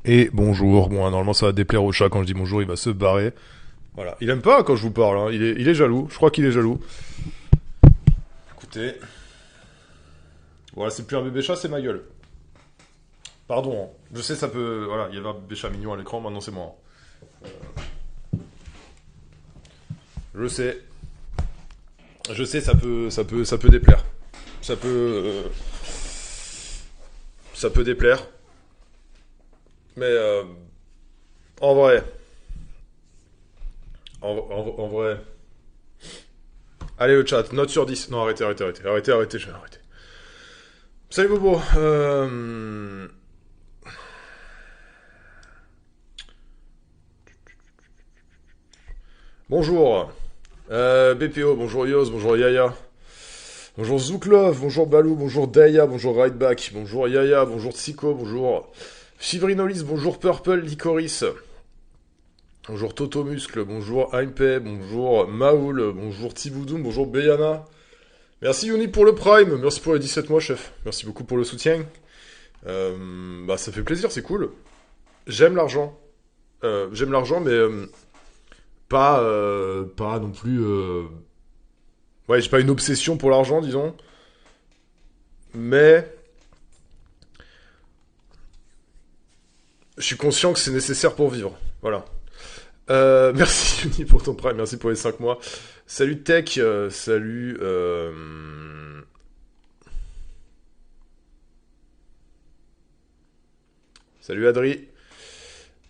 Et bonjour. Bon, normalement ça va déplaire au chat quand je dis bonjour, il va se barrer. Voilà. Il aime pas quand je vous parle, hein. Il est jaloux. Je crois qu'il est jaloux. Écoutez. Voilà, c'est plus un bébé chat, c'est ma gueule. Pardon, hein. Je sais, ça peut. Voilà, il y avait un bébé chat mignon à l'écran, maintenant c'est moi. Je sais. Je sais, ça peut déplaire. Ça peut. Ça peut déplaire. Mais en vrai. En vrai. Allez, le chat, note sur 10. Non, arrêtez, je vais arrêter. Salut Bobo. Bonjour. BPO, bonjour Yos, bonjour Yaya. Bonjour Zouklov, bonjour Balou, bonjour Daya, bonjour Rideback, bonjour Yaya, bonjour Tsiko, bonjour Fibrinolis, bonjour Purple Licorice. Bonjour Toto Muscle, bonjour Aimpe, bonjour Maoul, bonjour Tiboudoum, bonjour Beyana. Merci Yuni pour le Prime, merci pour les 17 mois chef, merci beaucoup pour le soutien. Bah ça fait plaisir, c'est cool. J'aime l'argent. J'aime l'argent mais pas non plus... Ouais, j'ai pas une obsession pour l'argent, disons. Mais je suis conscient que c'est nécessaire pour vivre. Voilà. Merci Yuni pour ton prime, merci pour les 5 mois. Salut Tech, salut... Salut Adri.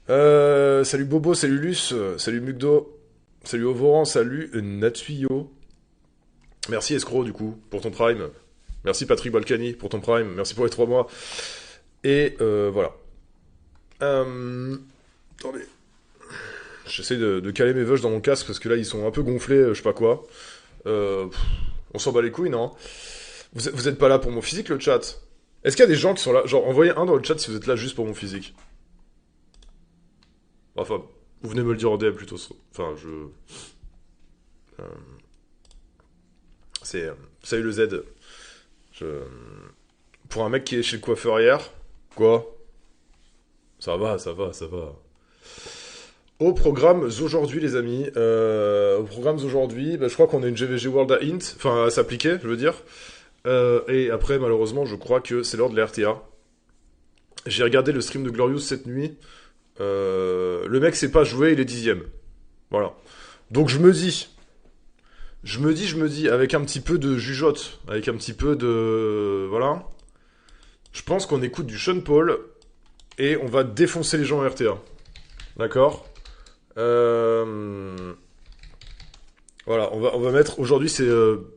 Salut Bobo, salut Luce, salut Mugdo, salut Ovoran, salut Natsuyo. Merci Escro du coup pour ton prime. Merci Patrick Balkany pour ton prime. Merci pour les 3 mois. Et voilà. Attendez. J'essaie de caler mes veuches dans mon casque parce que là ils sont un peu gonflés, je sais pas quoi. On s'en bat les couilles, non? Vous êtes pas là pour mon physique, le chat? Est-ce qu'il y a des gens qui sont là? Genre, envoyez un dans le chat si vous êtes là juste pour mon physique. Enfin, vous venez me le dire en DM plutôt. Enfin, je... c'est... Salut le Z. Je... Pour un mec qui est chez le coiffeur hier... Quoi? Ça va, ça va, ça va. Au programme aujourd'hui, les amis. Au programme aujourd'hui, bah, je crois qu'on a une GVG World à Int. Enfin, à s'appliquer, je veux dire. Et après, malheureusement, je crois que c'est l'heure de la RTA. J'ai regardé le stream de Glorious cette nuit. Le mec sait pas jouer, il est 10ème. Voilà. Donc je me dis, avec un petit peu de jugeote, avec un petit peu de... Voilà. Je pense qu'on écoute du Sean Paul et on va défoncer les gens en RTA. D'accord. Voilà, on va mettre... Aujourd'hui, c'est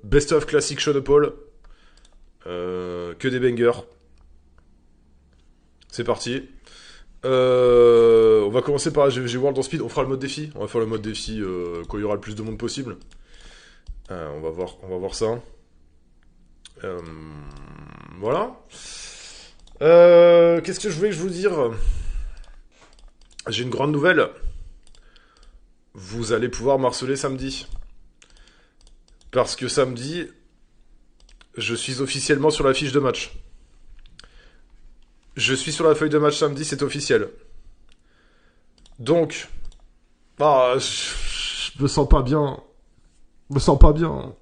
Best of Classic Sean Paul. Que des bangers. C'est parti. On va commencer par la GVG World en speed. On fera le mode défi. On va faire le mode défi quand il y aura le plus de monde possible. On va voir ça. Voilà. Qu'est-ce que je voulais que je vous dire? J'ai une grande nouvelle. Vous allez pouvoir m'harceler samedi. Parce que samedi, je suis officiellement sur la fiche de match. Je suis sur la feuille de match samedi, c'est officiel. Donc, je me sens pas bien. Je me sens pas bien.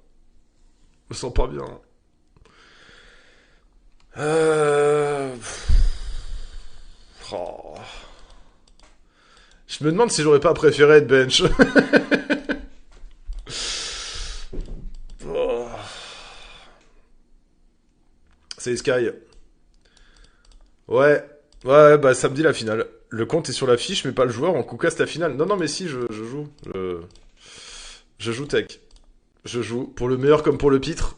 Je me sens pas bien. Oh. Je me demande si j'aurais pas préféré être bench. Oh. C'est Sky. Ouais, bah samedi la finale. Le compte est sur la fiche, mais pas le joueur. En tout cas, c'est la finale. Non, mais si, je joue. Je joue tech. Je joue. Pour le meilleur comme pour le pitre.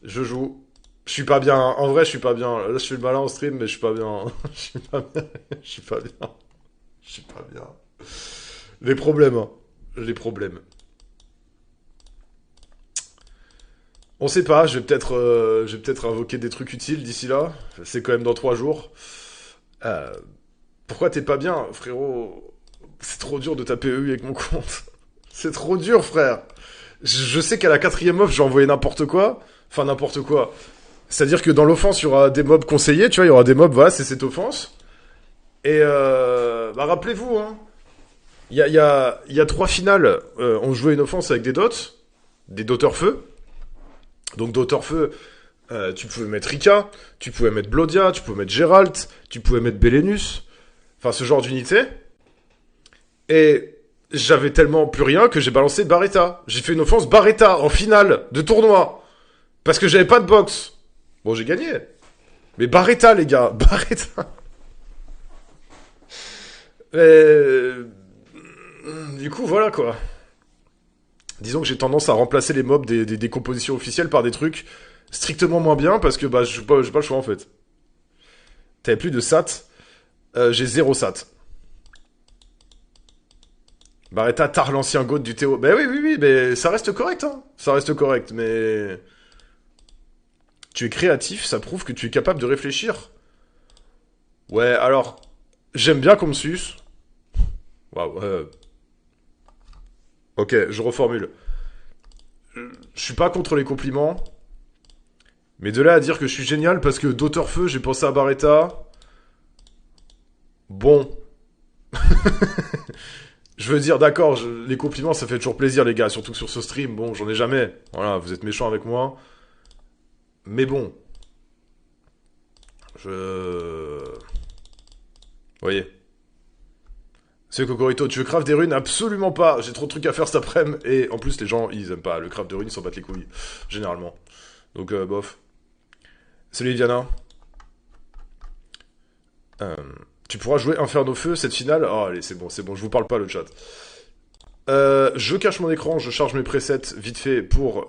Je joue. Je suis pas bien. En vrai, je suis pas bien. Là, je suis le malin en stream, mais je suis pas bien. Je suis pas bien. Je suis pas bien. Je suis pas bien. Les problèmes, hein. Les problèmes. On sait pas, je vais peut-être invoquer des trucs utiles d'ici là. C'est quand même dans 3 jours. Euh, Pourquoi t'es pas bien, frérot? C'est trop dur de taper EU avec mon compte. C'est trop dur, frère. Je sais qu'à la 4ème off, j'ai envoyé n'importe quoi. Enfin, n'importe quoi. C'est-à-dire que dans l'offense, il y aura des mobs conseillés, tu vois, il y aura des mobs, voilà, c'est cette offense. Et bah, rappelez-vous, hein, il y a 3 finales. On jouait une offense avec des doteurs feu. Donc doteurs feu, tu pouvais mettre Rika, tu pouvais mettre Blodia, tu pouvais mettre Geralt, tu pouvais mettre Belenus. Enfin, ce genre d'unité. Et j'avais tellement plus rien que j'ai balancé Barretta. J'ai fait une offense Barretta en finale de tournoi. Parce que j'avais pas de box. Bon, j'ai gagné. Mais Barretta, les gars. Barretta. Et... Du coup, voilà quoi. Disons que j'ai tendance à remplacer les mobs des compositions officielles par des trucs strictement moins bien parce que bah, j'ai pas le choix en fait. T'avais plus de SAT. J'ai 0 SAT. Barretta, tard l'ancien goat du Théo. Ben oui, oui, oui, mais ça reste correct, hein. Ça reste correct, mais... Tu es créatif, ça prouve que tu es capable de réfléchir. Ouais, alors... J'aime bien qu'on me suce. Waouh, ok, je reformule. Je suis pas contre les compliments, mais de là à dire que je suis génial parce que d'auteur feu, j'ai pensé à Barretta... Bon... Je veux dire, d'accord, les compliments, ça fait toujours plaisir, les gars, surtout que sur ce stream, bon, j'en ai jamais. Voilà, vous êtes méchants avec moi. Mais bon, je... Vous voyez. C'est Cocorito, tu veux craft des runes? Absolument pas. J'ai trop de trucs à faire cet après-midi. Et en plus, les gens, ils aiment pas le craft de runes, ils s'en battent les couilles. Généralement. Donc, bof. Salut Diana. Euh, Tu pourras jouer Inferno Feu cette finale. Oh, allez, c'est bon, je vous parle pas le chat. Je cache mon écran, je charge mes presets vite fait pour...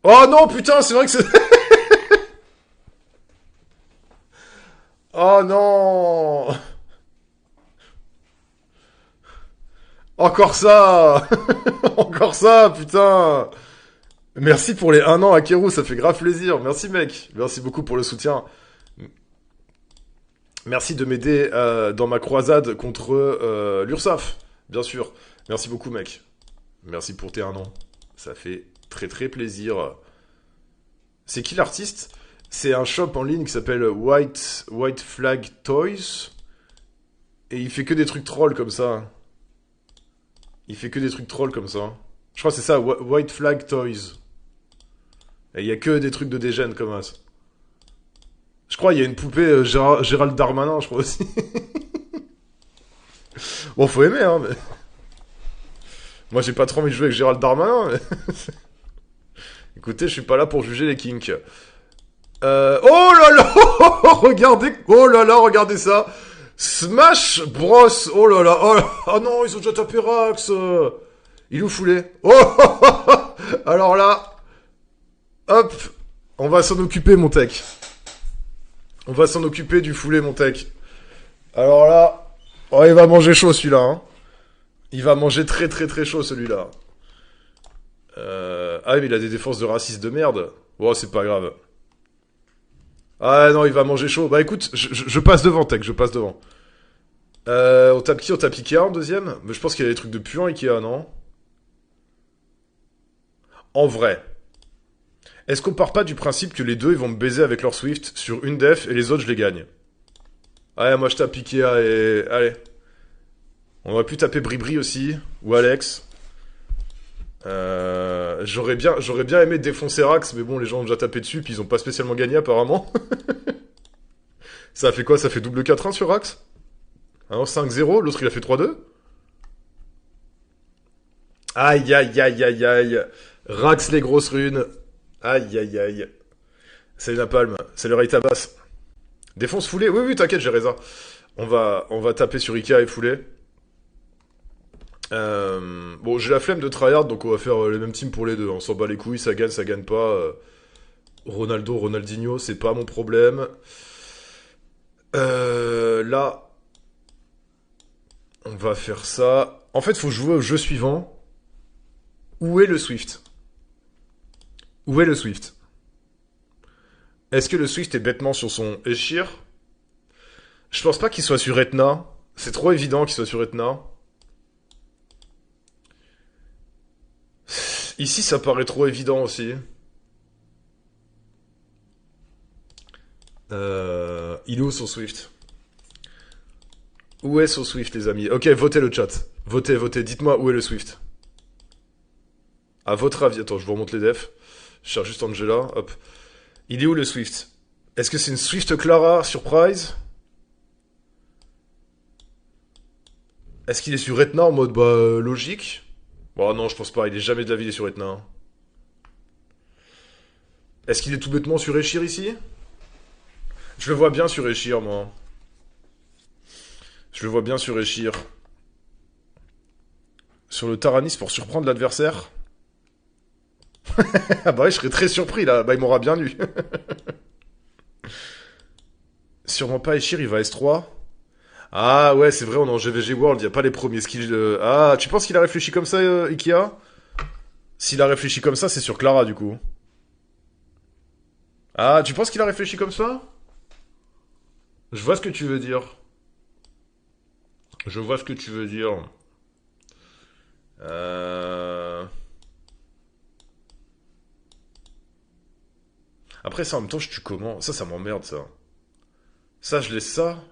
Oh non, putain, c'est vrai que c'est... Oh non. Encore ça. Encore ça, putain. Merci pour les 1 an à Kero, ça fait grave plaisir. Merci mec, merci beaucoup pour le soutien. Merci de m'aider dans ma croisade contre l'URSAF, bien sûr. Merci beaucoup mec. Merci pour tes 1 an. Ça fait très très plaisir. C'est qui l'artiste? C'est un shop en ligne qui s'appelle White Flag Toys. Et il fait que des trucs trolls comme ça. Il fait que des trucs trolls comme ça. Je crois que c'est ça, White Flag Toys. Et il y a que des trucs de dégène comme ça. Je crois qu'il y a une poupée Gérald Darmanin, je crois aussi. Bon, faut aimer, hein, mais... Moi, j'ai pas trop envie de jouer avec Gérald Darmanin, mais... Écoutez, je suis pas là pour juger les kinks. Oh là là. Regardez... Oh là là, regardez ça. Smash Bros. Oh là là. Oh, là... Oh non, ils ont déjà tapé Rax. Il nous foulé. Oh. Alors là... Hop. On va s'en occuper, mon tech. On va s'en occuper du foulé, mon tech. Alors là... Oh, il va manger chaud, celui-là, hein. Il va manger très très très chaud, celui-là. Ah, mais il a des défenses de raciste de merde. Bon, c'est pas grave. Ah non, il va manger chaud. Bah écoute, je passe devant, Tech, je passe devant. On tape qui? On tape Ikea en deuxième? Mais je pense qu'il y a des trucs de puant Ikea, non? En vrai. Est-ce qu'on part pas du principe que les deux, ils vont me baiser avec leur Swift sur une def et les autres, je les gagne? Ouais, moi je tape Ikea et... Allez. On aurait pu taper Bribri aussi, ou Alex. J'aurais bien aimé défoncer Rax, mais bon, les gens ont déjà tapé dessus, puis ils ont pas spécialement gagné apparemment. Ça a fait quoi? Ça fait double 4-1 sur Rax? Ah non, 5-0, l'autre il a fait 3-2. Aïe aïe aïe aïe aïe. Rax les grosses runes. Aïe aïe aïe. C'est Napalm, c'est le Raid Tabas. Défonce foulée? Oui oui, t'inquiète, j'ai Reza. On va taper sur Ikea et foulée. Bon, j'ai la flemme de tryhard, donc on va faire les mêmes teams pour les deux. On s'en bat les couilles, ça gagne pas. Ronaldo, Ronaldinho, c'est pas mon problème. Là, on va faire ça. En fait, faut jouer au jeu suivant. Où est le Swift? Où est le Swift? Est-ce que le Swift est bêtement sur son Eshir? Je pense pas qu'il soit sur Etna. C'est trop évident qu'il soit sur Etna. Ici, ça paraît trop évident aussi. Il est où son Swift? Où est son Swift, les amis? Ok, votez le chat. Votez, votez. Dites-moi où est le Swift. À votre avis. Attends, je vous remonte les defs. Je cherche juste Angela. Hop. Il est où le Swift? Est-ce que c'est une Swift Clara surprise? Est-ce qu'il est sur Etna en mode logique? Bon non, je pense pas, il est jamais de la vie il est sur Etna, hein. Est-ce qu'il est tout bêtement sur Eshir ici? Je le vois bien sur Eshir, moi. Je le vois bien sur Eshir. Sur le Taranis pour surprendre l'adversaire. Ah bah ouais, je serais très surpris là, bah il m'aura bien eu. Sûrement pas Eshir, il va S3. Ah ouais, c'est vrai, on est en GVG World, il y a pas les premiers skills. Ah, tu penses qu'il a réfléchi comme ça, Ikea? S'il a réfléchi comme ça, c'est sur Clara du coup. Ah, tu penses qu'il a réfléchi comme ça? Je vois ce que tu veux dire. Je vois ce que tu veux dire. Euh... Après ça, en même temps, je tue comment? Ça m'emmerde ça. Ça, je laisse ça.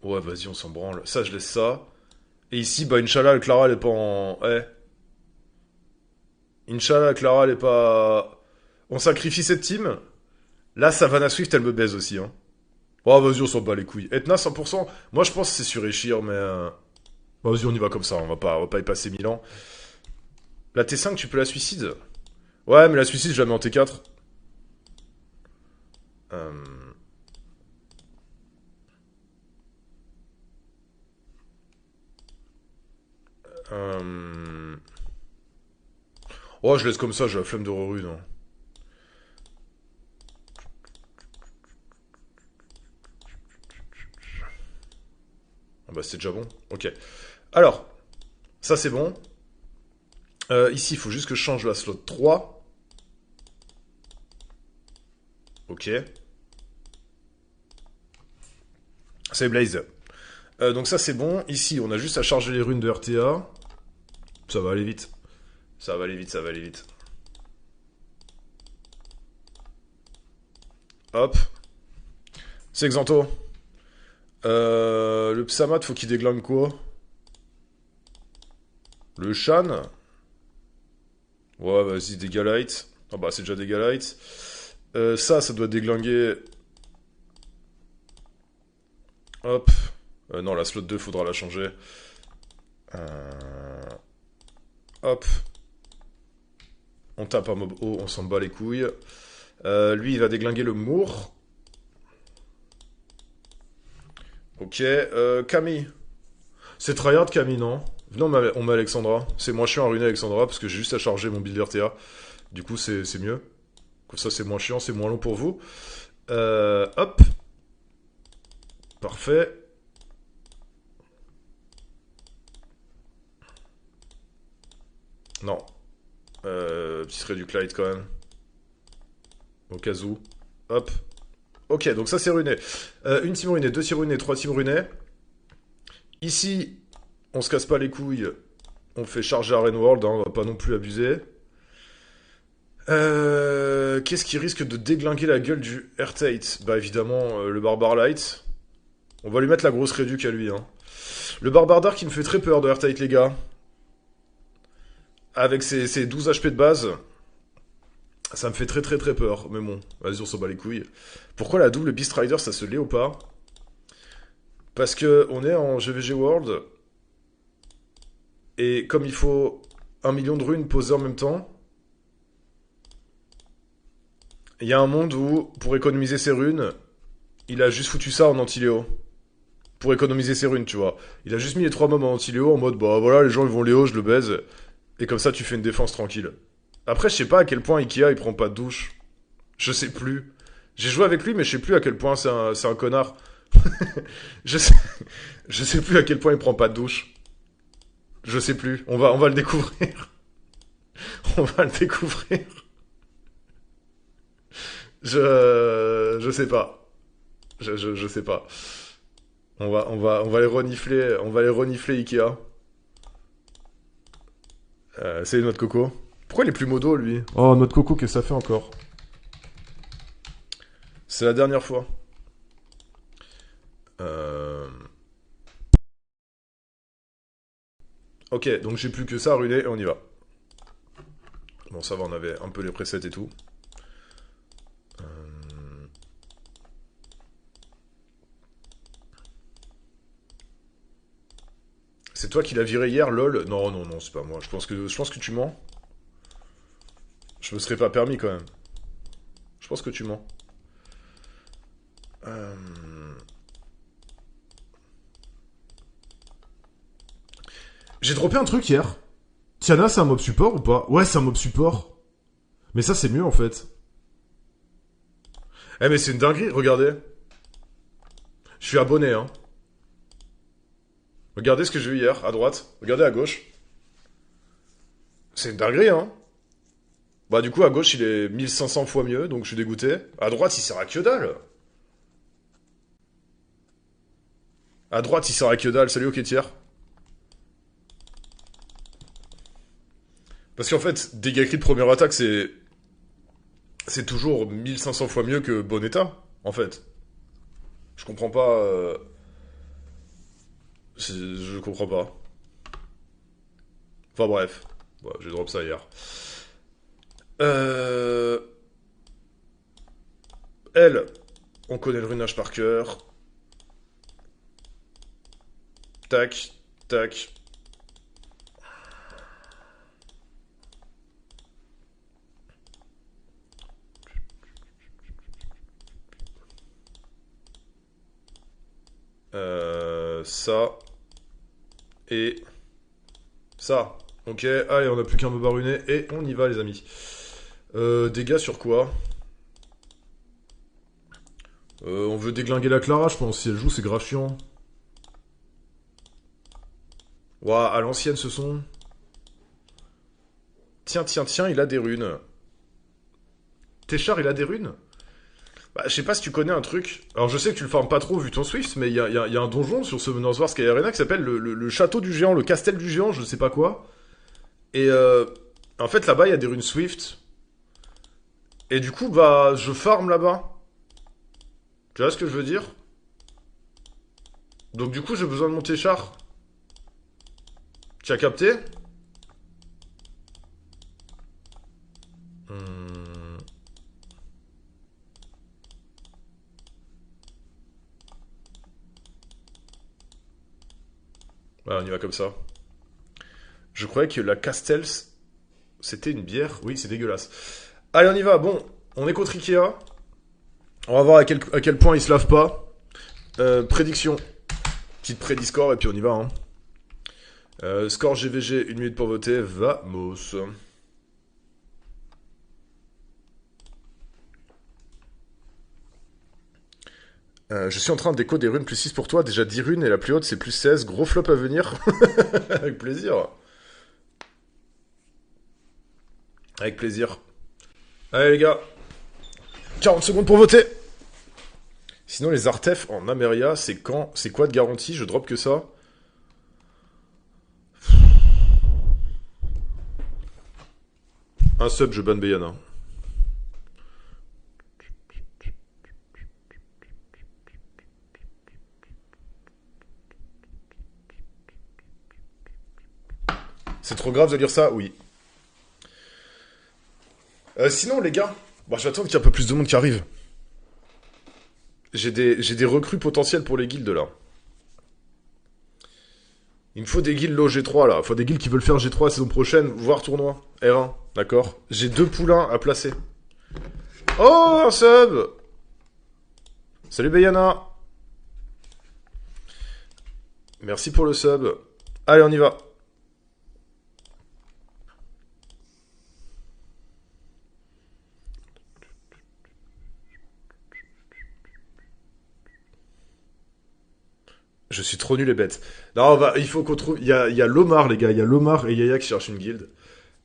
Ouais, vas-y, on s'en branle. Ça, je laisse ça. Et ici, bah, Inch'Allah, le Clara, elle est pas en... Eh. Inch'Allah, Clara, elle est pas... On sacrifie cette team. Là, Savannah Swift, elle me baise aussi, hein. Oh, vas-y, on s'en bat les couilles. Etna, 100%. Moi, je pense que c'est sur Eshir, mais... Bah, vas-y, on y va comme ça. On va pas y passer 1000 ans. La T5, tu peux la suicide? Ouais, mais la suicide, je la mets en T4. Euh... euh, Oh, je laisse comme ça, j'ai la flemme de rerun, hein. Ah bah, c'est déjà bon. Ok. Alors, ça, c'est bon. Ici, il faut juste que je change la slot 3. Ok. C'est Blaze. Donc ça, c'est bon. Ici, on a juste à charger les runes de RTA. Ça va aller vite. Ça va aller vite, ça va aller vite. Hop. C'est Xanto. Le Psamat, faut qu'il déglingue quoi? Le Shan. Ouais, vas-y, des Galites. Ah bah, c'est déjà des Galites. Ça doit déglinguer... Hop. Non, la slot 2, faudra la changer. Hop. On tape un mob haut, on s'en bat les couilles. Lui, il va déglinguer le Mour. Ok. Camille. C'est tryhard, Camille, non? Non, on met Alexandra. C'est moins chiant à ruiner Alexandra parce que j'ai juste à charger mon build RTA. Du coup, c'est mieux. Comme ça, c'est moins chiant, c'est moins long pour vous. Hop. Parfait. Non. Petit serait du Clyde quand même. Au cas où. Hop. Ok, donc ça c'est ruiné. Une team ruinée, deux teams ruinés, trois teams ruinés. Ici, on se casse pas les couilles. On fait charger Arena World, hein, on va pas non plus abuser. Qu'est-ce qui risque de déglinguer la gueule du R-Tate? Bah évidemment, le Barbare Light. On va lui mettre la grosse réduc à lui, hein. Le Barbare Dark qui me fait très peur de R-Tate, les gars. Avec ses 12 HP de base, ça me fait très très très peur. Mais bon, vas-y, on s'en bat les couilles. Pourquoi la double Beast Rider, ça se l'est ou pas? Parce que on est en GVG World. Et comme il faut 1 million de runes posées en même temps, il y a un monde où, pour économiser ses runes, il a juste foutu ça en anti-Léo. Pour économiser ses runes, tu vois. Il a juste mis les 3 mobs en anti-Léo en mode, bah voilà, les gens ils vont Léo, je le baise. Et comme ça, tu fais une défense tranquille. Après, je sais pas à quel point Ikea il prend pas de douche. Je sais plus. J'ai joué avec lui, mais je sais plus à quel point c'est un connard. je, sais, je sais plus à quel point il prend pas de douche. Je sais plus. On va le découvrir. On va le découvrir. Je sais pas. Je sais pas. On va les renifler. On va les renifler Ikea. C'est notre coco. Pourquoi il est plus modo, lui? Oh, notre coco, qu'est-ce que ça fait encore? C'est la dernière fois. Ok, donc j'ai plus que ça à ruiner et on y va. Bon, ça va, on avait un peu les presets et tout. C'est toi qui l'as viré hier, lol? Non, non, non, c'est pas moi. Je pense que tu mens. Je me serais pas permis quand même. Je pense que tu mens. Euh, J'ai droppé un truc hier. Tiana, c'est un mob support ou pas? Ouais, c'est un mob support. Mais ça, c'est mieux en fait. Eh, mais c'est une dinguerie, regardez. Je suis abonné, hein. Regardez ce que j'ai eu hier, à droite. Regardez à gauche. C'est une dinguerie, hein. Bah, du coup, à gauche, il est 1500 fois mieux, donc je suis dégoûté. À droite, il sert à que dalle. À droite, il sert à que dalle. Salut, ok, tiers. Parce qu'en fait, dégâts crit de première attaque, c'est toujours 1500 fois mieux que bon état, en fait. Je comprends pas. Je comprends pas. Enfin bref. Ouais, j'ai drop ça hier. Euh... Elle, on connaît le runage par cœur. Tac, tac. Ça. Et ça. Ok, allez, on a plus qu'un mob à ruiner et on y va, les amis. Dégâts sur quoi? On veut déglinguer la Clara, je pense. Si elle joue, c'est grave chiant. Ouah, à l'ancienne, ce son. Tiens, tiens, tiens, il a des runes. Téchar, il a des runes? Bah, je sais pas si tu connais un truc. Alors, je sais que tu le farmes pas trop vu ton Swift, mais il y a un donjon sur Summoners War Sky Arena qui s'appelle le château du géant, le castel du géant, je sais pas quoi. Et en fait, là-bas, il y a des runes Swift. Et du coup, bah, je farm là-bas. Tu vois ce que je veux dire? Donc, du coup, j'ai besoin de mon Téchar. Tu as capté? Hmm. Ouais, on y va comme ça. Je croyais que la Castells, c'était une bière. Oui, c'est dégueulasse. Allez, on y va. Bon, on est contre Ikea. On va voir à quel point il se lave pas. Prédiction. Petite prédiscore et puis on y va. Hein. Score GVG, 1 minute pour voter. Vamos. Je suis en train de déco des runes plus 6 pour toi. Déjà 10 runes et la plus haute c'est plus 16. Gros flop à venir. Avec plaisir. Avec plaisir. Allez les gars. 40 secondes pour voter. Sinon les artefs en Ameria, c'est quand? C'est quoi de garantie? Je drop que ça. Un sub, je banne Bayana. C'est trop grave de lire ça? Oui. Sinon les gars, bon, j'attends qu'il y ait un peu plus de monde qui arrive. J'ai des recrues potentielles pour les guildes là. Il me faut des guilds low G3 là. Il faut des guilds qui veulent faire G3 la saison prochaine, voire tournoi. R1, d'accord? J'ai 2 poulains à placer. Oh, un sub! Salut Bayana! Merci pour le sub. Allez, on y va. Je suis trop nul les bêtes. Non, il faut qu'on trouve. Il y a Lomar, les gars. Il y a Lomar et Yaya qui cherchent une guilde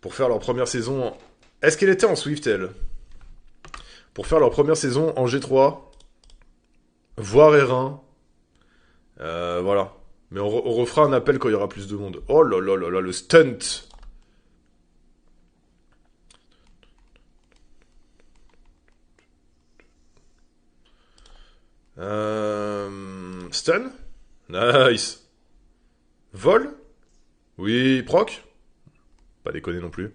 pour faire leur première saison. Est-ce qu'elle était en Swift, elle? Pour faire leur première saison en G3, voire R1. Voilà. Mais on refera un appel quand il y aura plus de monde. Oh là là là là, le stunt! Stun? Nice. Vol? Oui, proc. Pas déconner non plus.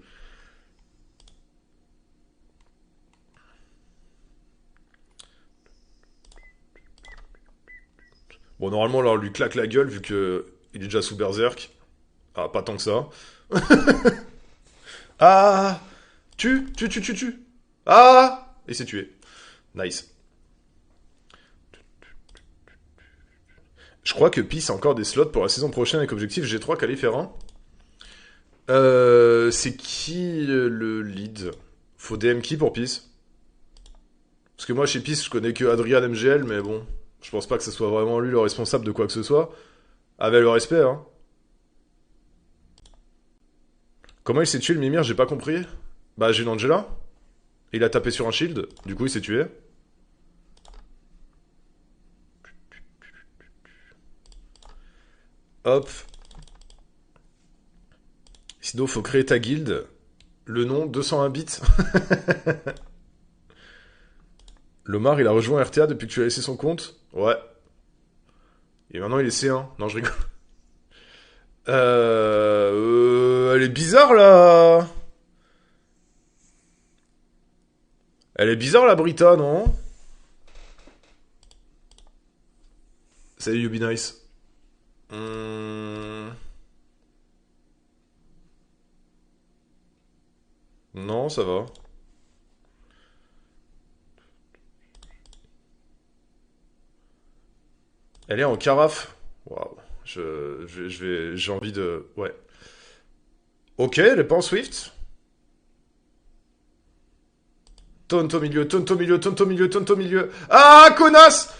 Bon, normalement, là, on lui claque la gueule vu que il est déjà sous berserk. Ah, pas tant que ça. Ah! Tu. Ah! Il s'est tué. Nice. Je crois que Peace a encore des slots pour la saison prochaine avec objectif G3 qualifiant. C'est qui le lead? Faut DM qui pour Peace? Parce que moi, chez Peace, je connais que Adrian MGL, mais bon, je pense pas que ce soit vraiment lui le responsable de quoi que ce soit. Avec le respect, hein. Comment il s'est tué le Mimir, j'ai pas compris. Bah, j'ai une Angela. Il a tapé sur un shield, du coup il s'est tué. Hop. Sinon, faut créer ta guilde. Le nom, 201 bits. Lomar, il a rejoint RTA depuis que tu as laissé son compte? Ouais. Et maintenant, il est C1. Non, je rigole. Elle est bizarre, là. Elle est bizarre, la Brita, non? Salut, You Be Nice. Non, ça va. Elle est en carafe. Waouh. J'ai envie de... Ouais. Ok, elle est pas en Swift. Tonto milieu. Ah, connasse!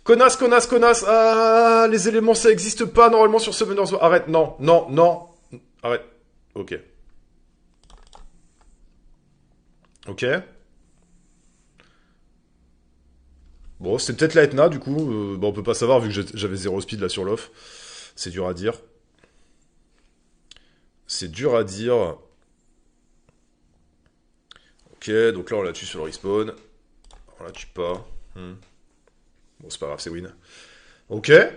Connasse. Ah, les éléments, ça existe pas normalement sur Summoner's War. Arrête, non. Arrête. Ok. Ok. Bon, c'était peut-être la Etna, du coup. Bon, on peut pas savoir vu que j'avais 0 speed là sur l'off. C'est dur à dire. C'est dur à dire. Ok, donc là, on la tue sur le respawn. On la tue pas. Bon, c'est pas grave, c'est win. Ok. Et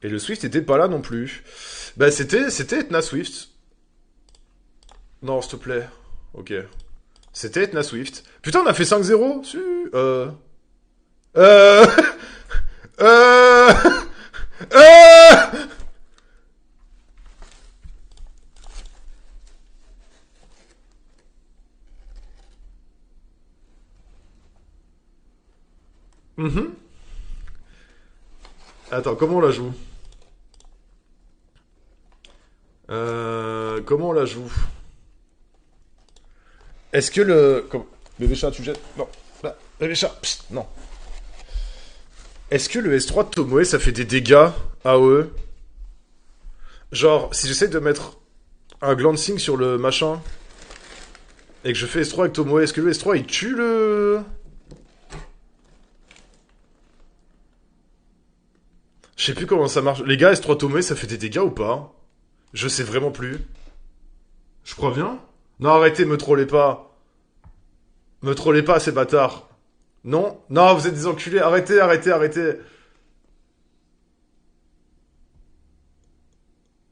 le Swift était pas là non plus. Bah, c'était Etna Swift. Non, s'il te plaît. Ok. C'était Etna Swift. Putain, on a fait 5-0. Euh... Euh... Euh... Mhm. Attends, comment on la joue? Comment on la joue? Est-ce que le... Bébé chat, tu jettes... Non. Là, bébé chat, psst, non. Est-ce que le S3 de Tomoe, ça fait des dégâts AOE? Genre, si j'essaie de mettre un glancing sur le machin, et que je fais S3 avec Tomoe, est-ce que le S3, il tue le... Je sais plus comment ça marche. Les gars, S3 Tomoe, ça fait des dégâts ou pas? Je sais vraiment plus. Je crois bien. Non, arrêtez, me trollez pas. Me trollez pas, ces bâtards. Non, vous êtes des enculés. Arrêtez.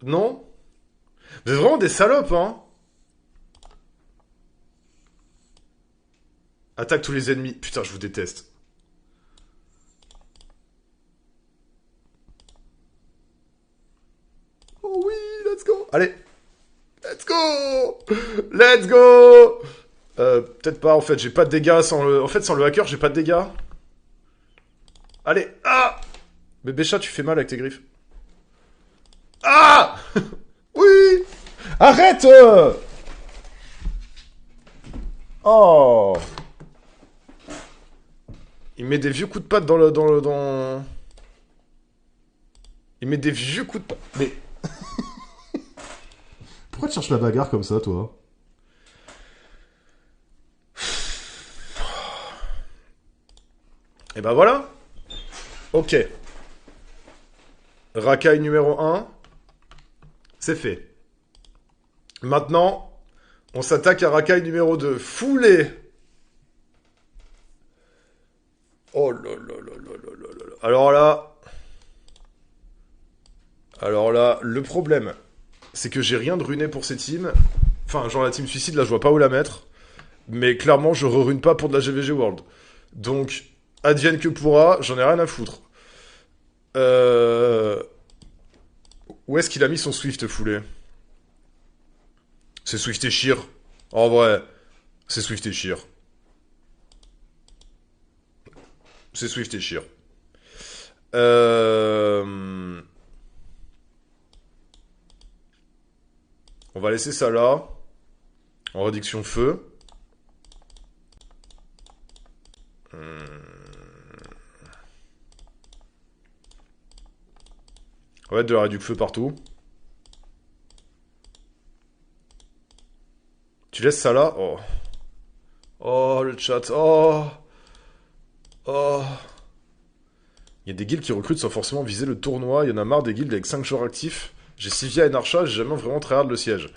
Non. Vous êtes vraiment des salopes, hein. Attaque tous les ennemis. Putain, je vous déteste. Oh oui, let's go. Allez, let's go. Let's go. Peut-être pas, en fait, j'ai pas de dégâts sans le... En fait, sans le hacker, j'ai pas de dégâts. Allez, ah. Bébé chat, tu fais mal avec tes griffes. Ah. Oui. Arrête. Oh. Il met des vieux coups de patte dans... Il met des vieux coups de patte. Mais... Pourquoi tu cherches la bagarre comme ça, toi? Et ben voilà. Ok. Rakai numéro 1. C'est fait. Maintenant, on s'attaque à Rakai numéro 2. Foulée. Oh là là là là là là là. Alors là... Alors là, le problème, c'est que j'ai rien de runé pour ces teams. Enfin, genre la team suicide, là, je vois pas où la mettre. Mais clairement, je re-rune pas pour de la GVG World. Donc, advienne que pourra, j'en ai rien à foutre. Euh... Où est-ce qu'il a mis son Swift foulé? C'est Swift et Sheer. En vrai, c'est Swift et Sheer. C'est Swift et Sheer. On va laisser ça là. En réduction feu. On va mettre de la réduction feu partout. Tu laisses ça là? Oh. Oh, le chat. Oh. Oh. Il y a des guilds qui recrutent sans forcément viser le tournoi. Il y en a marre des guilds avec 5 joueurs actifs. J'ai Sivia et Narcha, j'ai jamais vraiment tryhard le siège.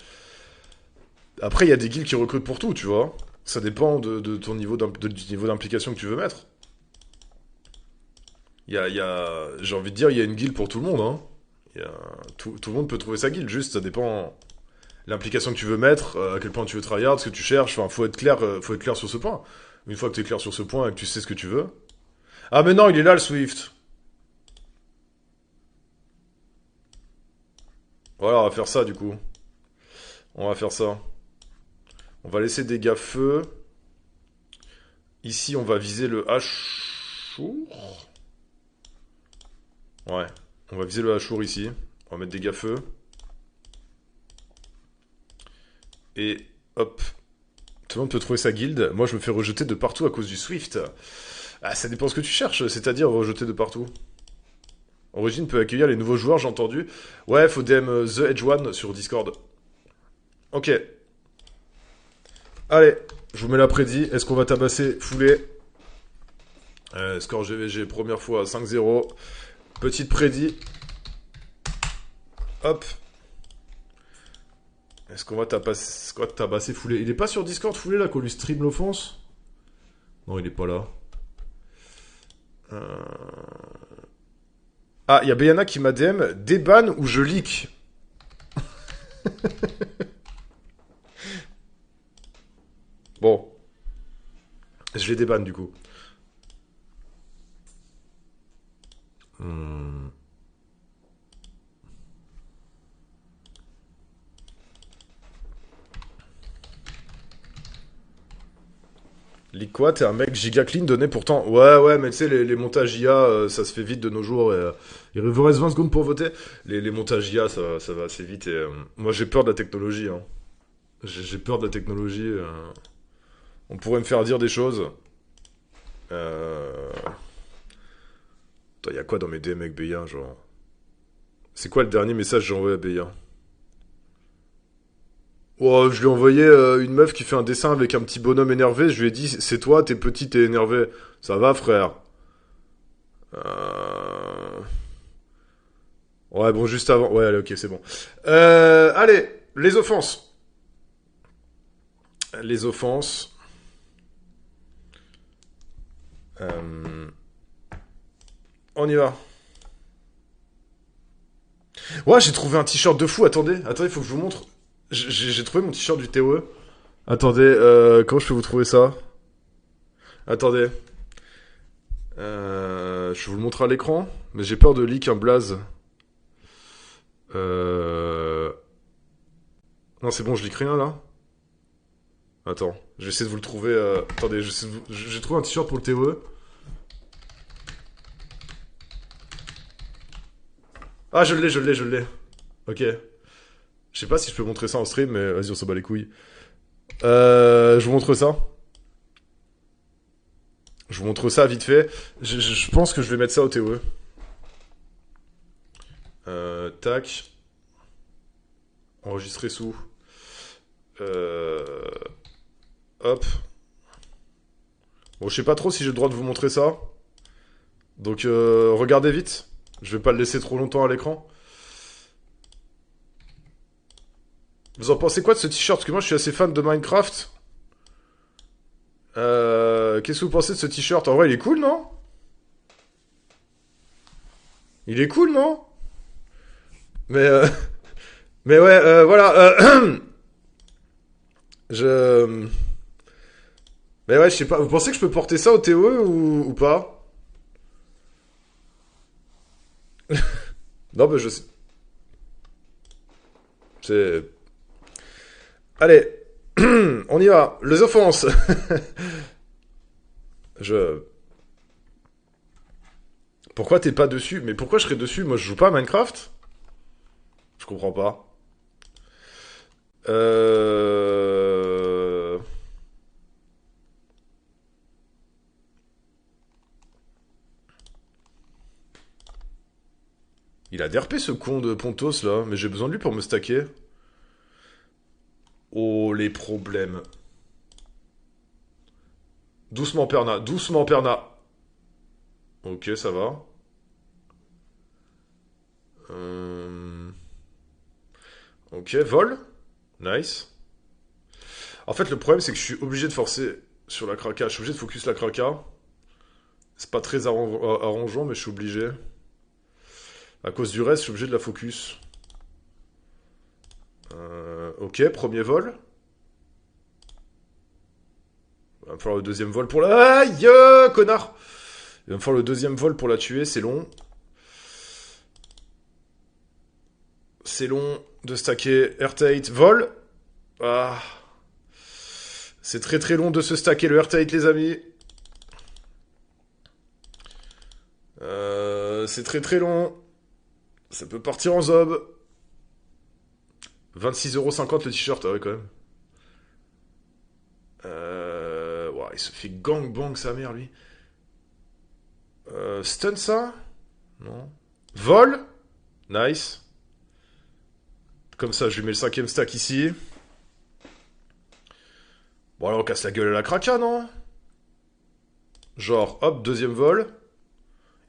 Après, il y a des guilds qui recrutent pour tout, tu vois. Ça dépend de ton niveau du niveau d'implication que tu veux mettre. J'ai envie de dire, il y a une guilde pour tout le monde, hein. Tout le monde peut trouver sa guilde, juste ça dépend l'implication que tu veux mettre, à quel point tu veux tryhard, ce que tu cherches. Enfin, faut être clair sur ce point. Une fois que tu es clair sur ce point et que tu sais ce que tu veux. Ah, mais non, il est là le Swift. Voilà, on va faire ça du coup. On va faire ça. On va laisser dégâts feu. Ici, on va viser le Hachour. Ouais, on va viser le Hachour ici. On va mettre dégâts feu. Et hop. Tout le monde peut trouver sa guilde. Moi, je me fais rejeter de partout à cause du Swift. Ah, ça dépend ce que tu cherches, c'est-à-dire rejeter de partout. Origin peut accueillir les nouveaux joueurs, j'ai entendu. Ouais, faut DM The Edge One sur Discord. Ok. Allez, je vous mets la prédit. Est-ce qu'on va tabasser foulée? Score GVG, première fois, 5-0. Petite prédit. Hop. Est-ce qu'on va tabasser foulée? Il est pas sur Discord foulée là, qu'on lui stream l'offense? Non, il est pas là. Ah, il y a Bayana qui m'a DM. Déban ou je leak? Bon. Je les débanne du coup. Leak quoi? T'es un mec giga clean donné pourtant. Ouais, mais tu sais, les montages IA, ça se fait vite de nos jours. Il vous reste 20 secondes pour voter. Les montages IA, ça va assez vite. Et moi, j'ai peur de la technologie. Hein. J'ai peur de la technologie. On pourrait me faire dire des choses. Attends, y a quoi dans mes DM avec Béa, genre? C'est quoi le dernier message que j'ai envoyé à Béa? Oh, je lui ai envoyé une meuf qui fait un dessin avec un petit bonhomme énervé. Je lui ai dit, c'est toi, t'es petit, t'es énervé. Ça va, frère? Euh... Ouais, bon, juste avant. Ouais, allez, ok, c'est bon. Allez, les offenses. Les offenses. Euh, On y va. Ouais, j'ai trouvé un t-shirt de fou. Attendez, faut que je vous montre. J'ai trouvé mon t-shirt du TOE. Attendez, comment je peux vous trouver ça? Attendez. Je vous le montre à l'écran, mais j'ai peur de leak un blaze. Euh... Non, c'est bon, je leak rien là. Attends, je vais essayer de vous le trouver. Attendez, j'ai trouvé un t-shirt pour le TOE. Ah, je l'ai. Ok. Je sais pas si je peux montrer ça en stream, mais vas-y, on s'en bat les couilles. Je vous montre ça. Je vous montre ça vite fait. Je pense que je vais mettre ça au TOE. Tac. Enregistrer sous. Euh, Hop. Bon, je sais pas trop si j'ai le droit de vous montrer ça. Donc, regardez vite. Je vais pas le laisser trop longtemps à l'écran. Vous en pensez quoi de ce t-shirt? Parce que moi, je suis assez fan de Minecraft. Qu'est-ce que vous pensez de ce t-shirt? En vrai, il est cool, non? Il est cool, non? Mais, mais ouais, voilà. Je... Mais ouais, je sais pas. Vous pensez que je peux porter ça au TOE ou pas? Non, mais je sais. C'est... Allez, on y va. Les offenses. Je... Pourquoi t'es pas dessus? Mais pourquoi je serais dessus? Moi, je joue pas à Minecraft? Je comprends pas. Euh... Il a DRP ce con de Pontos là, mais j'ai besoin de lui pour me stacker. Oh, les problèmes. Doucement, Perna, doucement, Perna. Ok, ça va. Euh, Ok, vol. Nice. En fait, le problème, c'est que je suis obligé de forcer sur la kraka. Je suis obligé de focus la kraka. C'est pas très arrangeant, mais je suis obligé. À cause du reste, je suis obligé de la focus. Ok, premier vol. Il va me falloir le deuxième vol pour la... Aïe, connard. Il va me falloir le deuxième vol pour la tuer, c'est long. C'est long de stacker Airtight. Vol. Ah. C'est très très long de se stacker le Airtight, les amis. C'est très très long. Ça peut partir en zob. 26,50€ le t-shirt, ah ouais, quand même. Ouah, il se fait gangbang sa mère, lui. Stun ça? Non. Vol? Nice. Comme ça, je lui mets le cinquième stack ici. Bon, alors on casse la gueule à la kraka, non? Genre, hop, deuxième vol.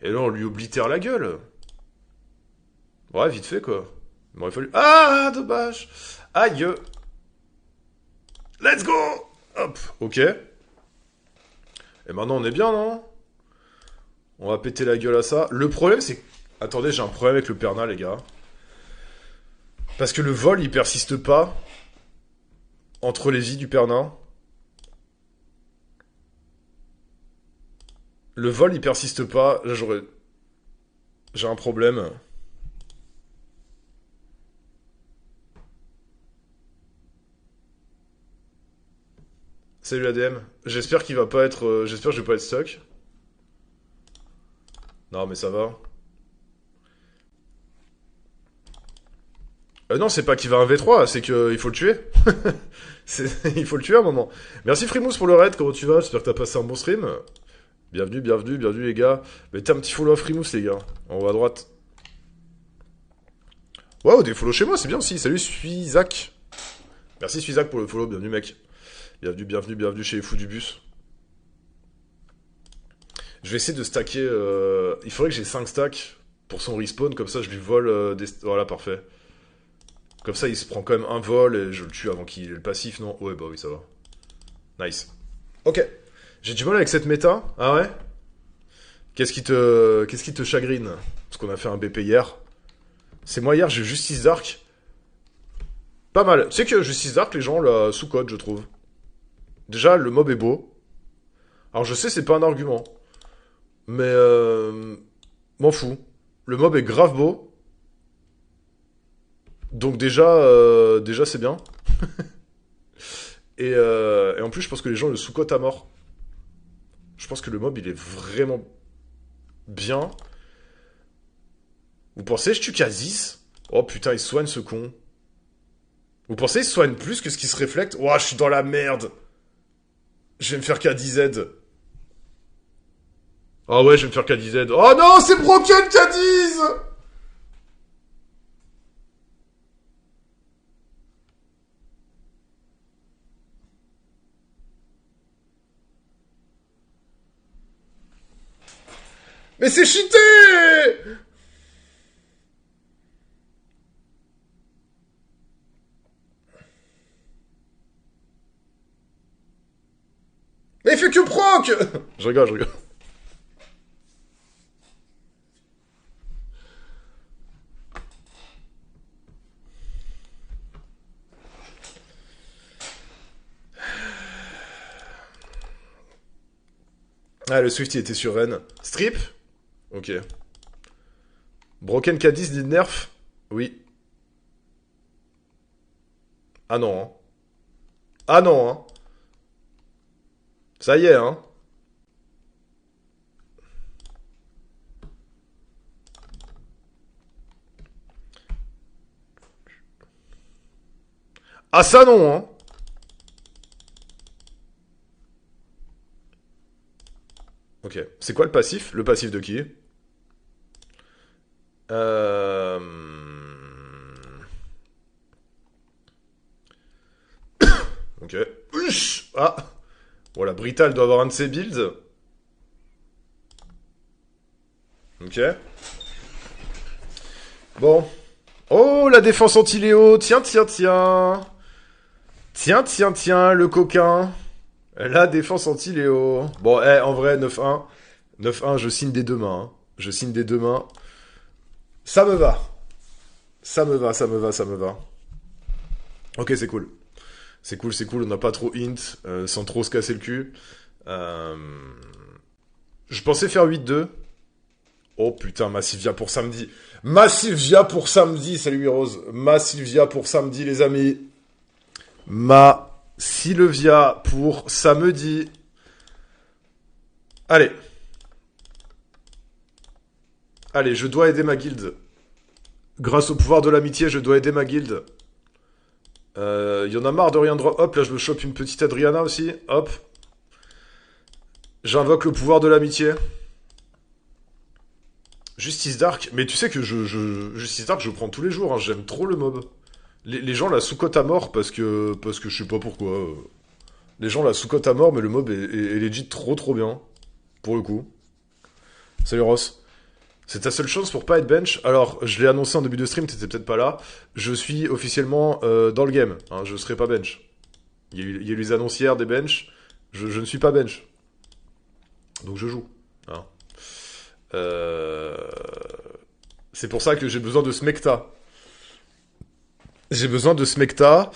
Et là, on lui oblitère la gueule. Ouais, vite fait, quoi. Il m'aurait fallu... Ah, dommage. Aïe. Let's go. Hop, ok. Et maintenant, on est bien, non? On va péter la gueule à ça. Le problème, c'est... Attendez, j'ai un problème avec le Perna, les gars. Parce que le vol, il persiste pas entre les vies du Perna. Le vol, il persiste pas. Là, j'aurais... J'ai un problème. Salut ADM. J'espère qu'il va pas être... J'espère que je vais pas être stuck. Non, mais ça va. Non, c'est pas qu'il va un V3, c'est qu'il faut le tuer. Il faut le tuer à un moment. Merci Frimous pour le raid, comment tu vas? J'espère que t'as passé un bon stream. Bienvenue, bienvenue, bienvenue les gars. Mettez un petit follow à Frimous les gars, en haut à droite. Waouh, des follow chez moi, c'est bien aussi. Salut Suizac. Merci Suizac pour le follow, bienvenue mec. Bienvenue, bienvenue, bienvenue chez les fous du bus. Je vais essayer de stacker... Il faudrait que j'ai 5 stacks pour son respawn, comme ça je lui vole des... Voilà, parfait. Comme ça, il se prend quand même un vol et je le tue avant qu'il ait le passif, non? Ouais, bah oui, ça va. Nice. Ok. J'ai du mal avec cette méta. Ah ouais? Qu'est-ce qui te chagrine? Parce qu'on a fait un BP hier. C'est moi hier, j'ai Justice Dark. Pas mal. Tu sais que Justice Dark, les gens la sous-code, je trouve. Déjà, le mob est beau. Alors je sais, c'est pas un argument. Mais m'en fous. Le mob est grave beau. Donc déjà c'est bien. Et en plus, je pense que les gens le sous-cotent à mort. Je pense que le mob, il est vraiment bien. Vous pensez, je tue Kha'Zix? Oh putain, il soigne ce con. Vous pensez, il soigne plus que ce qui se reflète? Oh, je suis dans la merde. Je vais me faire KDZ. Ah ouais, je vais me faire KDZ. Oh non, c'est broken KDZ. Mais c'est cheaté. Mais il fait que proc. Je rigole, je rigole. Ah, le Swift, il était sur Rennes. Strip? Ok. Broken K10 dit nerf? Oui. Ah non, hein. Ah non, hein. Ça y est, hein. Ah ça non, hein. Ok. C'est quoi le passif? Le passif de qui? Euh... Ok. Ush. Ah. Voilà, Brital doit avoir un de ses builds. Ok. Bon. Oh, la défense anti-Léo. Tiens, tiens, tiens. Tiens, tiens, tiens, le coquin. La défense anti-Léo. Bon, en vrai, 9-1. 9-1, je signe des deux mains, hein. Je signe des deux mains. Ça me va. Ça me va, ça me va, ça me va. Ok, c'est cool. C'est cool, c'est cool. On n'a pas trop int, sans trop se casser le cul. Euh, Je pensais faire 8-2. Oh putain, Massivia pour samedi. Massivia pour samedi, salut Heroes. Massivia pour samedi, les amis. Massivia pour samedi. Allez. Allez, je dois aider ma guilde. Grâce au pouvoir de l'amitié, je dois aider ma guilde. Y en a marre de rien drop. Hop, là je me chope une petite Adriana aussi. Hop. J'invoque le pouvoir de l'amitié. Justice Dark. Mais tu sais que Justice Dark, je prends tous les jours, hein. J'aime trop le mob. Les gens la sous-cotent à mort parce que je sais pas pourquoi. Les gens la sous-cotent à mort, mais le mob est legit trop trop bien. Pour le coup. Salut Ross. C'est ta seule chance pour pas être bench. Alors, je l'ai annoncé en début de stream, t'étais peut-être pas là. Je suis officiellement dans le game. Hein, je serai pas bench. Il y a eu les annoncières des bench. Je ne suis pas bench. Donc je joue. Hein. Euh, C'est pour ça que j'ai besoin de Smecta. J'ai besoin de Smecta.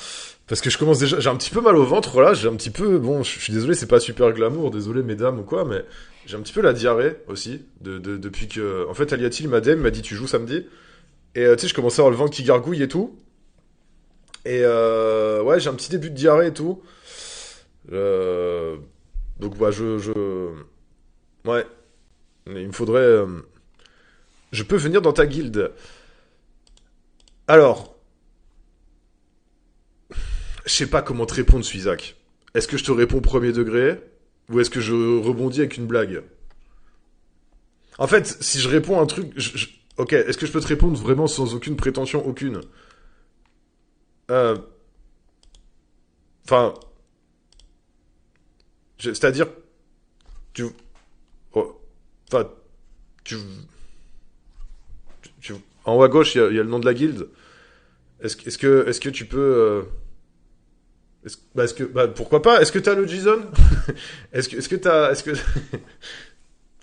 Parce que je commence déjà. J'ai un petit peu mal au ventre là. J'ai un petit peu. Bon, je suis désolé, c'est pas super glamour. Désolé, mesdames ou quoi. Mais j'ai un petit peu la diarrhée aussi. Depuis que. En fait, Aliatil m'a dit tu joues samedi. Et tu sais, je commençais à avoir le ventre qui gargouille et tout. Et ouais, j'ai un petit début de diarrhée et tout. Euh, donc, bah, Ouais. Mais il me faudrait. Je peux venir dans ta guilde. Alors, je sais pas comment te répondre, Suizac. Est-ce que je te réponds premier degré ou est-ce que je rebondis avec une blague? En fait, si je réponds un truc, ok, est-ce que je peux te répondre vraiment sans aucune prétention, aucune? Euh, Enfin, c'est-à-dire, tu, oh, enfin, tu, en haut à gauche, il y a le nom de la guilde. Est-ce que tu peux, bah, pourquoi pas? Est-ce que t'as le Jason? Est-ce que,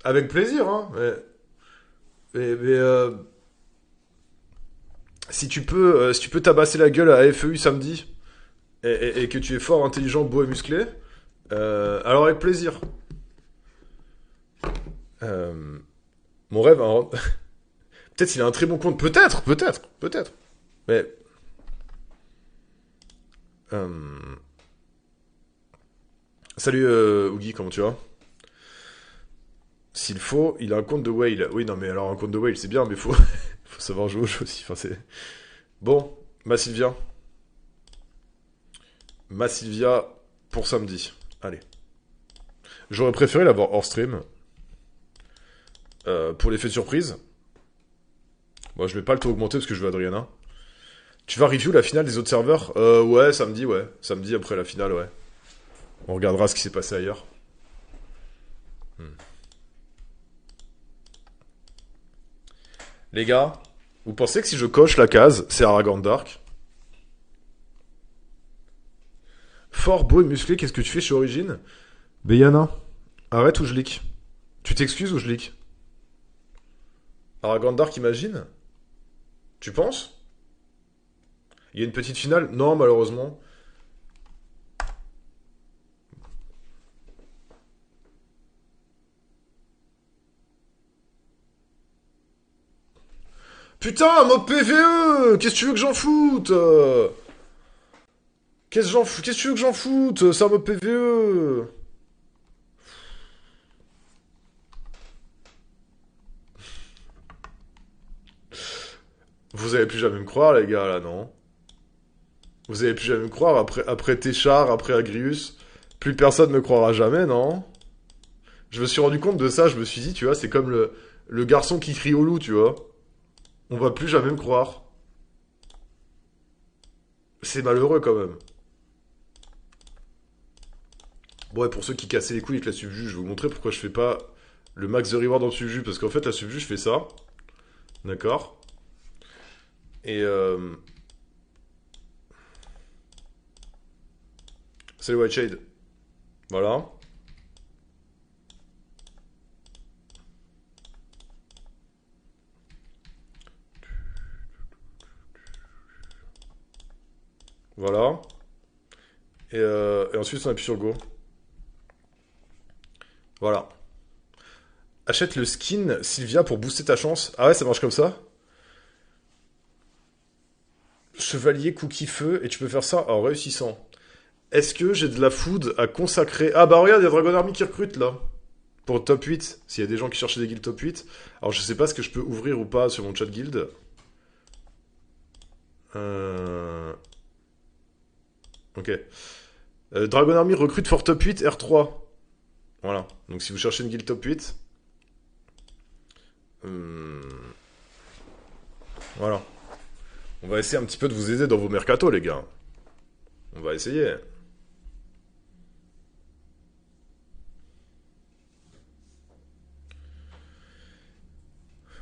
avec plaisir, hein. Mais, si tu peux tabasser la gueule à FEU samedi et que tu es fort, intelligent, beau et musclé, alors avec plaisir. Euh, Mon rêve, hein, peut-être il a un très bon compte, peut-être. Mais euh, salut Oogie, comment tu vas? S'il faut, il a un compte de whale. Oui, non, mais alors un compte de whale, c'est bien, mais faut savoir jouer au jeu aussi. Enfin, c'est bon. Ma Sylvia pour samedi. Allez. J'aurais préféré l'avoir hors stream pour l'effet de surprise. Moi, je vais pas le taux augmenter parce que je veux Adriana. Tu vas review la finale des autres serveurs? Ouais, samedi, ouais. Samedi après la finale, ouais. On regardera ce qui s'est passé ailleurs. Hmm. Les gars, vous pensez que si je coche la case, c'est Aragorn Dark? Fort, beau et musclé, qu'est-ce que tu fais chez Origin? Beyana, arrête ou je leak? Tu t'excuses ou je leak? Aragorn Dark, imagine? Tu penses? Il y a une petite finale? Non, malheureusement. Putain, mode PVE! Qu'est-ce que tu veux que j'en foute? Qu'est-ce que tu veux que j'en foute? C'est un mode PVE! Vous allez plus jamais me croire, les gars, là, non? Vous allez plus jamais me croire après Téchard, après Agrius. Plus personne me croira jamais, non? Je me suis rendu compte de ça, je me suis dit, tu vois, c'est comme le garçon qui crie au loup, tu vois. On va plus jamais me croire. C'est malheureux quand même. Bon, et pour ceux qui cassaient les couilles avec la subju, je vais vous montrer pourquoi je fais pas le max de reward en subju. Parce qu'en fait, la subju, je fais ça. D'accord. Et c'est le White Shade. Voilà. Voilà. Et ensuite, on appuie sur le go. Voilà. Achète le skin Sylvia pour booster ta chance. Ah ouais, ça marche comme ça? Chevalier cookie feu, et tu peux faire ça en réussissant. Est-ce que j'ai de la food à consacrer? Ah bah regarde, il y a Dragon Army qui recrute là. Pour top 8, s'il y a des gens qui cherchaient des guilds top 8. Alors je sais pas ce que je peux ouvrir ou pas sur mon chat guild. Euh... Ok. Dragon Army recrute for top 8 R3. Voilà. Donc si vous cherchez une guild top 8. Voilà. On va essayer un petit peu de vous aider dans vos mercatos, les gars. On va essayer.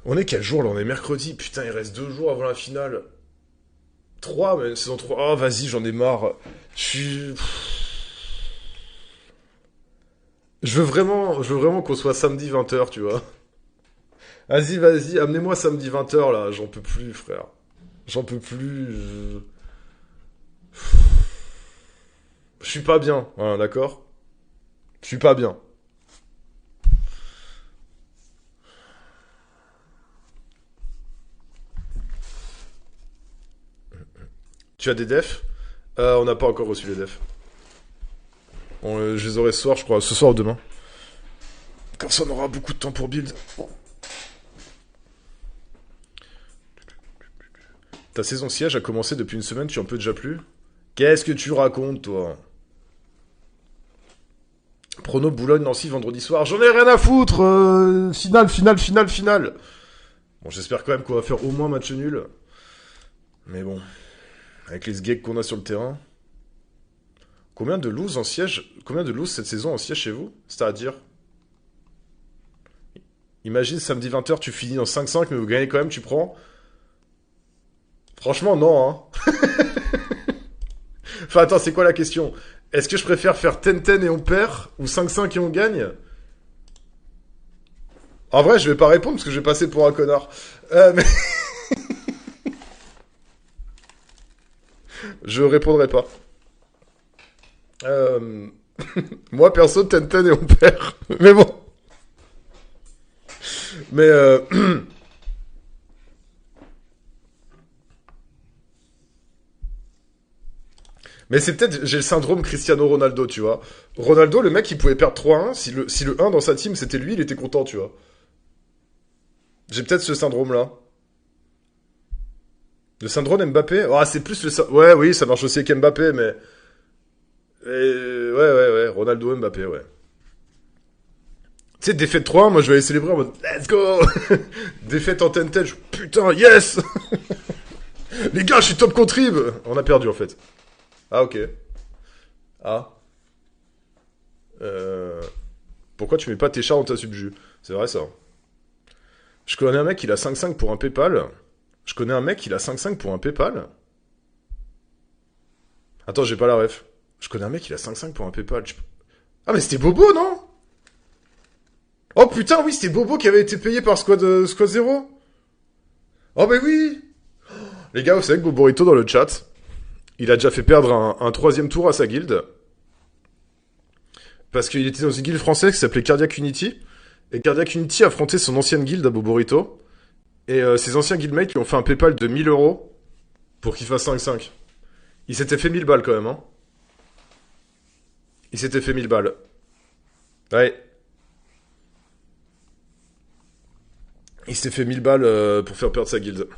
On est quel jour là? On est mercredi. Putain, il reste 2 jours avant la finale. 3, mais saison 3. Ah, vas-y, j'en ai marre. Je suis. Je veux vraiment qu'on soit samedi 20h, tu vois. Vas-y, vas-y, amenez-moi samedi 20h là. J'en peux plus, frère. J'en peux plus. Je suis pas bien, hein, d'accord? Je suis pas bien. Tu as des defs? On n'a pas encore reçu les defs. Je les aurai ce soir, je crois. Ce soir ou demain. Comme ça, on aura beaucoup de temps pour build. Ta saison siège a commencé depuis une semaine, tu en peux déjà plus? Qu'est-ce que tu racontes, toi? Prono Boulogne-Nancy vendredi soir. J'en ai rien à foutre! Finale. Bon, j'espère quand même qu'on va faire au moins match nul. Mais bon, avec les sgeeks qu'on a sur le terrain. Combien de lose en siège? Combien de lose cette saison en siège chez vous? C'est-à-dire? Imagine samedi 20h, tu finis en 5-5, mais vous gagnez quand même, tu prends. Franchement, non, hein. Enfin, attends, c'est quoi la question? Est-ce que je préfère faire 10-10 et on perd, ou 5-5 et on gagne? En vrai, je vais pas répondre parce que je vais passer pour un connard. Mais je répondrai pas. Euh... Moi, perso, 10-10 et on perd. Mais bon. Mais Mais c'est peut-être, j'ai le syndrome Cristiano Ronaldo, tu vois. Ronaldo, le mec, il pouvait perdre 3-1. Si le 1 dans sa team, c'était lui, il était content, tu vois. J'ai peut-être ce syndrome-là. Le syndrome Mbappé? Ah, c'est plus Ouais, oui, ça marche aussi avec Mbappé, mais... Ouais. Ronaldo, Mbappé, ouais. Tu sais, défaite 3-1, moi je vais aller célébrer en mode Let's go. Défaite en 10-10, putain, yes. Les gars, je suis top contrib. On a perdu, en fait. Ah, ok. Ah. Euh... Pourquoi tu mets pas tes chars dans ta subju? C'est vrai, ça. Je connais un mec, il a 5-5 pour un PayPal. Je connais un mec, il a 5-5 pour un PayPal. Attends, j'ai pas la ref. Je connais un mec, il a 5-5 pour un PayPal. Ah, mais c'était Bobo, non? Oh putain, oui, c'était Bobo qui avait été payé par Squad 0. Oh, mais oui. Les gars, vous savez que Boborito dans le chat, il a déjà fait perdre un troisième tour à sa guilde. Parce qu'il était dans une guilde française qui s'appelait Cardiac Unity. Et Cardiac Unity affrontait son ancienne guilde à Boborito. Et ses anciens guildmates lui ont fait un PayPal de 1 000 € pour qu'il fasse 5-5. Il s'était fait 1000 balles quand même, hein. Il s'était fait 1000 balles. Ouais. Il s'était fait 1000 balles pour faire perdre sa guilde.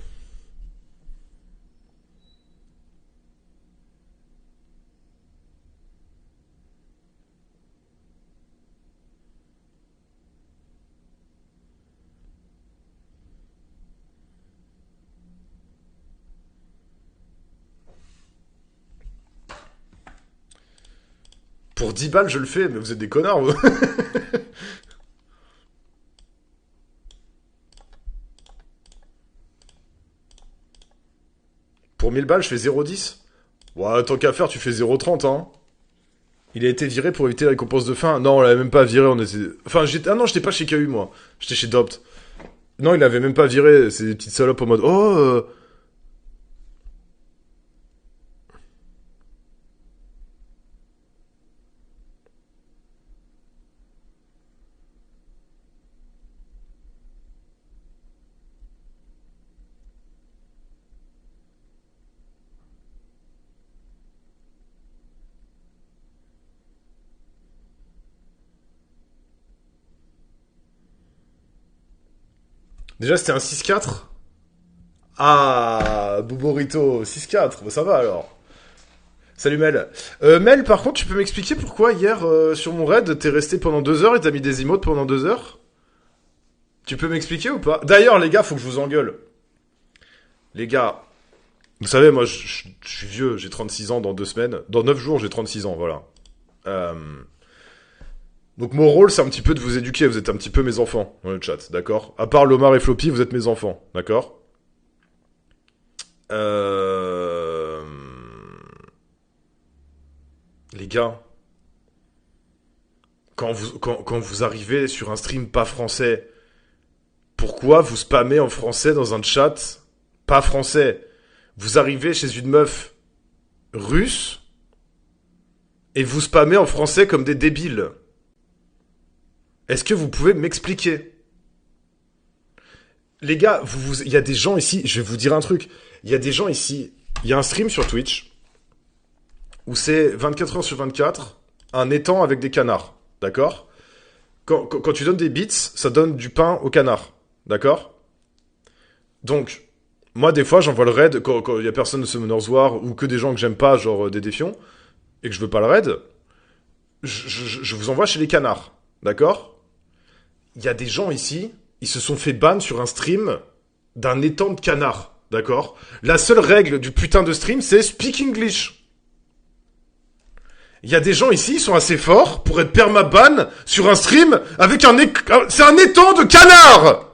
Pour 10 balles, je le fais, mais vous êtes des connards, vous. Pour 1000 balles, je fais 0,10. Ouais, tant qu'à faire, tu fais 0,30, hein. Il a été viré pour éviter la récompense de fin. Non, on l'avait même pas viré, on était... Enfin, j'étais... Ah non, j'étais pas chez KU, moi. J'étais chez Dopt. Non, il avait même pas viré. C'est des petites salopes en mode... Oh, Déjà, c'était un 6-4. Ah, Boborito, 6-4. Bah, ça va, alors. Salut Mel. Mel, par contre, tu peux m'expliquer pourquoi hier, sur mon raid, t'es resté pendant 2 heures et t'as mis des emotes pendant 2 heures? Tu peux m'expliquer ou pas? D'ailleurs, les gars, faut que je vous engueule. Les gars, vous savez, moi, je suis vieux, j'ai 36 ans dans 2 semaines. Dans 9 jours, j'ai 36 ans, voilà. Euh, Donc mon rôle, c'est un petit peu de vous éduquer. Vous êtes un petit peu mes enfants dans le chat, d'accord? À part Lomar et Floppy, vous êtes mes enfants, d'accord? euh... Les gars, quand vous arrivez sur un stream pas français, pourquoi vous spammez en français dans un chat pas français? Vous arrivez chez une meuf russe et vous spammez en français comme des débiles. Est-ce que vous pouvez m'expliquer? Les gars, il y a des gens ici, je vais vous dire un truc. Il y a des gens ici, il y a un stream sur Twitch où c'est 24 heures sur 24, un étang avec des canards, d'accord? Quand tu donnes des bits, ça donne du pain aux canards, d'accord? Donc, moi, des fois, j'envoie le raid quand il y a personne de Summoner's War ou que des gens que j'aime pas, genre des défions, et que je veux pas le raid, je vous envoie chez les canards, d'accord? Il y a des gens ici, ils se sont fait ban sur un stream d'un étang de canards, d'accord? La seule règle du putain de stream, c'est speak English. Il y a des gens ici, ils sont assez forts pour être permaban sur un stream avec c'est un étang de canards!